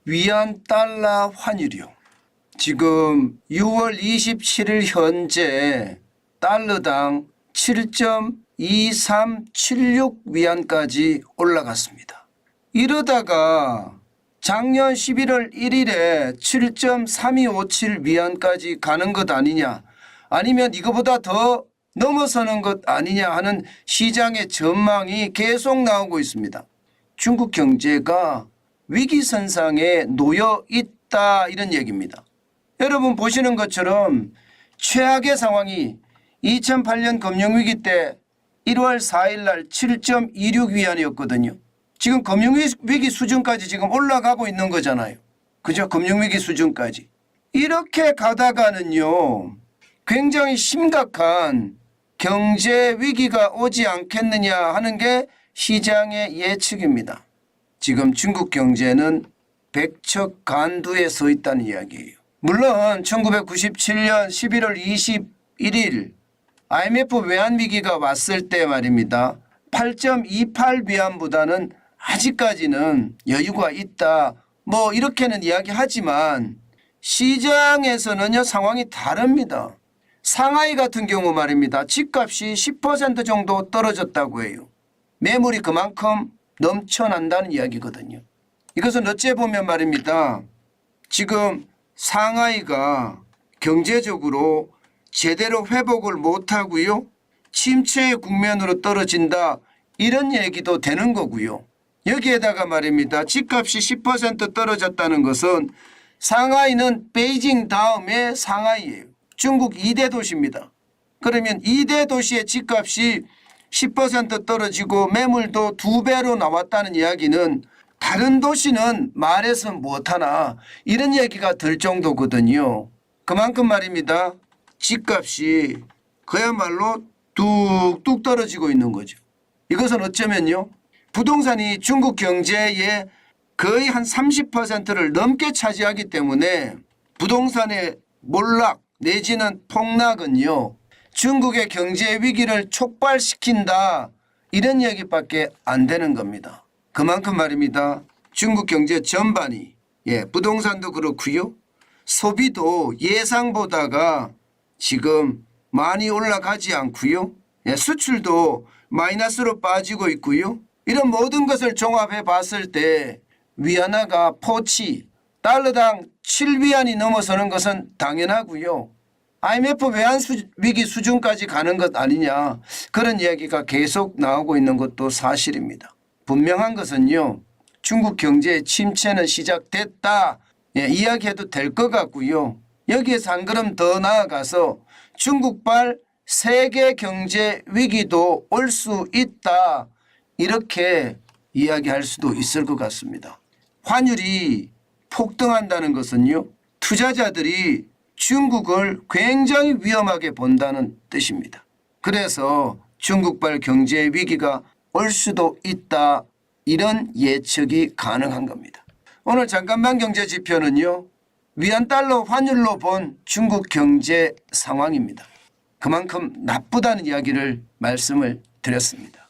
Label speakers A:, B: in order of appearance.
A: 위안 달러 환율이요. 지금 6월 27일 현재 달러당 7.2376 위안까지 올라갔습니다. 이러다가 작년 11월 1일에 7.3257 위안까지 가는 것 아니냐, 아니면 이거보다 더 넘어서는 것 아니냐 하는 시장의 전망이 계속 나오고 있습니다. 중국 경제가 위기선상에 놓여 있다, 이런 얘기입니다. 여러분 보시는 것처럼 최악의 상황이 2008년 금융위기 때 1월 4일 날 7.26 위안이었거든요. 지금 금융위기 수준까지 지금 올라가고 있는 거잖아요. 그죠? 금융위기 수준까지. 이렇게 가다가는요, 굉장히 심각한 경제 위기가 오지 않겠느냐 하는 게 시장의 예측입니다. 지금 중국 경제는 백척간두에 서 있다는 이야기예요. 물론 1997년 11월 21일 IMF 외환위기가 왔을 때 말입니다. 8.28 위안보다는 아직까지는 여유가 있다, 뭐 이렇게는 이야기하지만 시장에서는요 상황이 다릅니다. 상하이 같은 경우 말입니다. 집값이 10% 정도 떨어졌다고 해요. 매물이 그만큼 넘쳐난다는 이야기거든요. 이것은 어찌 보면 말입니다. 지금 상하이가 경제적으로 제대로 회복을 못하고요, 침체의 국면으로 떨어진다, 이런 얘기도 되는 거고요. 여기에다가 말입니다. 집값이 10% 떨어졌다는 것은 상하이는 베이징 다음에 상하이예요. 중국 2대 도시입니다. 그러면 2대 도시의 집값이 10% 떨어지고 매물도 2배로 나왔다는 이야기는 다른 도시는 말해서 못하나, 이런 얘기가 들 정도거든요. 그만큼 말입니다. 집값이 그야말로 뚝뚝 떨어지고 있는 거죠. 이것은 어쩌면요, 부동산이 중국 경제의 거의 한 30%를 넘게 차지하기 때문에 부동산의 몰락 내지는 폭락은요, 중국의 경제 위기를 촉발시킨다, 이런 얘기밖에 안 되는 겁니다. 그만큼 말입니다. 중국 경제 전반이, 부동산도 그렇고요, 소비도 예상보다가 지금 많이 올라가지 않고요, 수출도 마이너스로 빠지고 있고요. 이런 모든 것을 종합해 봤을 때 위안화가 포치 달러당 7위안이 넘어서는 것은 당연하고요. IMF 외환위기 수준까지 가는 것 아니냐, 그런 이야기가 계속 나오고 있는 것도 사실입니다. 분명한 것은요, 중국 경제의 침체는 시작됐다, 이야기해도 될 것 같고요. 여기에서 한 걸음 더 나아가서 중국발 세계 경제 위기도 올 수 있다, 이렇게 이야기할 수도 있을 것 같습니다. 환율이 폭등한다는 것은요, 투자자들이 중국을 굉장히 위험하게 본다는 뜻입니다. 그래서 중국발 경제 위기가 올 수도 있다, 이런 예측이 가능한 겁니다. 오늘 잠깐만 경제 지표는요, 위안 달러 환율로 본 중국 경제 상황입니다. 그만큼 나쁘다는 이야기를 말씀을 드렸습니다.